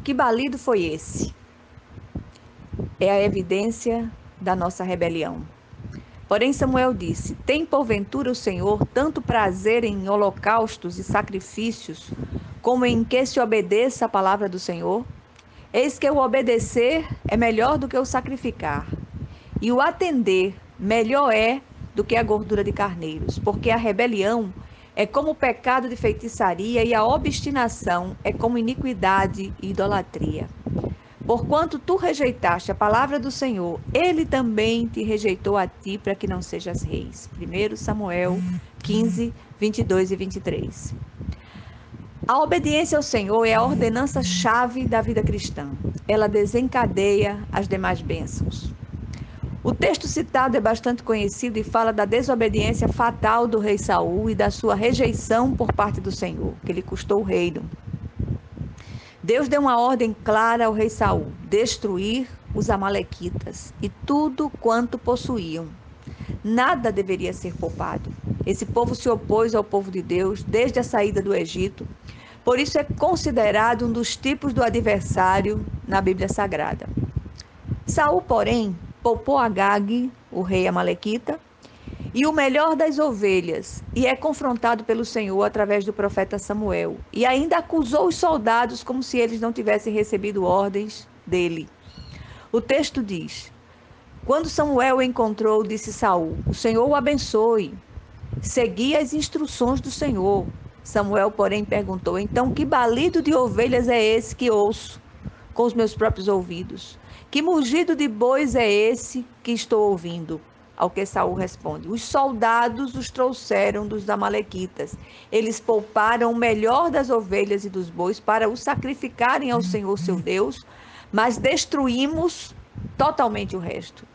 Que balido foi esse? É a evidência da nossa rebelião. Porém, Samuel disse: Tem porventura o Senhor tanto prazer em holocaustos e sacrifícios, como em que se obedeça a palavra do Senhor? Eis que o obedecer é melhor do que o sacrificar, e o atender melhor é do que a gordura de carneiros, porque a rebelião é como o pecado de feitiçaria, e a obstinação é como iniquidade e idolatria. Porquanto tu rejeitaste a palavra do Senhor, ele também te rejeitou a ti, para que não sejas reis. 1 Samuel 15, 22 e 23. A obediência ao Senhor é a ordenança-chave da vida cristã. Ela desencadeia as demais bênçãos. O texto citado é bastante conhecido e fala da desobediência fatal do rei Saul e da sua rejeição por parte do Senhor, que lhe custou o reino. Deus deu uma ordem clara ao rei Saul: destruir os amalequitas e tudo quanto possuíam. Nada deveria ser poupado. Esse povo se opôs ao povo de Deus desde a saída do Egito. Por isso é considerado um dos tipos do adversário na Bíblia Sagrada. Saul, porém, poupou Agag, o rei amalequita, e o melhor das ovelhas, e é confrontado pelo Senhor através do profeta Samuel, e ainda acusou os soldados como se eles não tivessem recebido ordens dele. O texto diz: Quando Samuel o encontrou, disse Saul: O Senhor o abençoe. Segui as instruções do Senhor. Samuel, porém, perguntou: Então, que balido de ovelhas é esse que ouço com os meus próprios ouvidos? Que mugido de bois é esse que estou ouvindo? Ao que Saul responde: Os soldados os trouxeram dos amalequitas. Eles pouparam o melhor das ovelhas e dos bois para o sacrificarem ao Senhor seu Deus, mas destruímos totalmente o resto.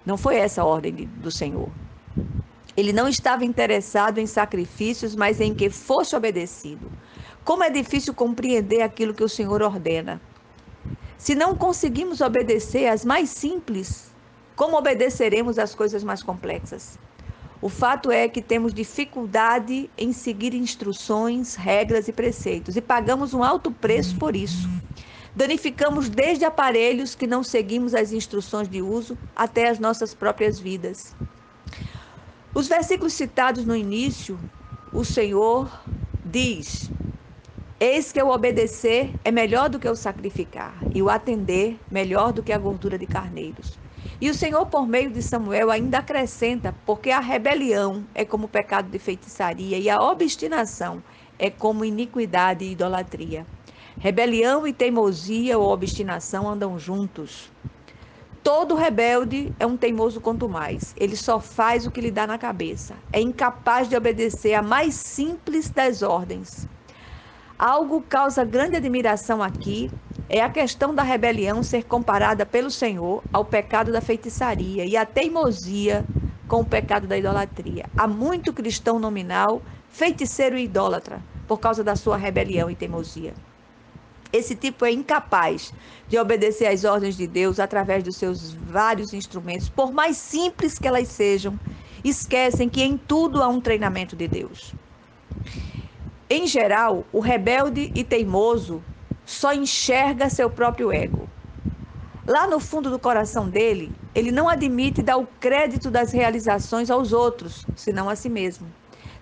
Não foi essa a ordem do Senhor. Ele não estava interessado em sacrifícios, mas em que fosse obedecido. Como é difícil compreender aquilo que o Senhor ordena. Se não conseguimos obedecer às mais simples, como obedeceremos às coisas mais complexas? O fato é que temos dificuldade em seguir instruções, regras e preceitos, e pagamos um alto preço por isso. Danificamos desde aparelhos que não seguimos as instruções de uso até as nossas próprias vidas. Os versículos citados no início, o Senhor diz: Eis que o obedecer é melhor do que o sacrificar, e o atender melhor do que a gordura de carneiros. E o Senhor, por meio de Samuel, ainda acrescenta: porque a rebelião é como o pecado de feitiçaria, e a obstinação é como iniquidade e idolatria. Rebelião e teimosia ou obstinação andam juntos. Todo rebelde é um teimoso quanto mais. Ele só faz o que lhe dá na cabeça. É incapaz de obedecer a mais simples das ordens. Algo causa grande admiração aqui é a questão da rebelião ser comparada pelo Senhor ao pecado da feitiçaria e a teimosia com o pecado da idolatria. Há muito cristão nominal, feiticeiro e idólatra por causa da sua rebelião e teimosia. Esse tipo é incapaz de obedecer às ordens de Deus através dos seus vários instrumentos, por mais simples que elas sejam. Esquecem que em tudo há um treinamento de Deus. Em geral, o rebelde e teimoso só enxerga seu próprio ego. Lá no fundo do coração dele, ele não admite dar o crédito das realizações aos outros, senão a si mesmo.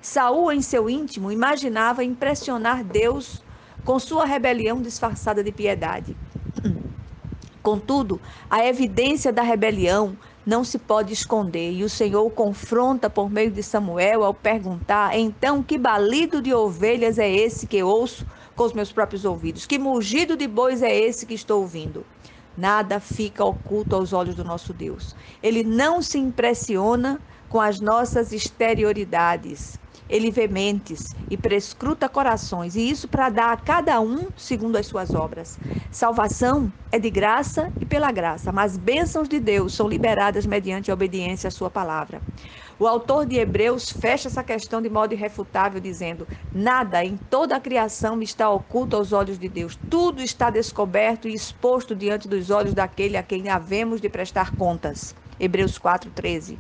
Saul, em seu íntimo, imaginava impressionar Deus com sua rebelião disfarçada de piedade. Contudo, a evidência da rebelião não se pode esconder, e o Senhor o confronta por meio de Samuel ao perguntar: então, que balido de ovelhas é esse que ouço com os meus próprios ouvidos? Que mugido de bois é esse que estou ouvindo? Nada fica oculto aos olhos do nosso Deus. Ele não se impressiona com as nossas exterioridades. Ele vê mentes e prescruta corações, e isso para dar a cada um segundo as suas obras. Salvação é de graça e pela graça, mas bênçãos de Deus são liberadas mediante a obediência à sua palavra. O autor de Hebreus fecha essa questão de modo irrefutável, dizendo: nada em toda a criação está oculto aos olhos de Deus. Tudo está descoberto e exposto diante dos olhos daquele a quem havemos de prestar contas. Hebreus 4:13.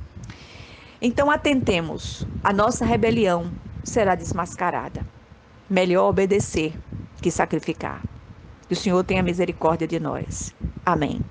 Então atentemos, a nossa rebelião será desmascarada. Melhor obedecer que sacrificar. Que o Senhor tenha misericórdia de nós. Amém.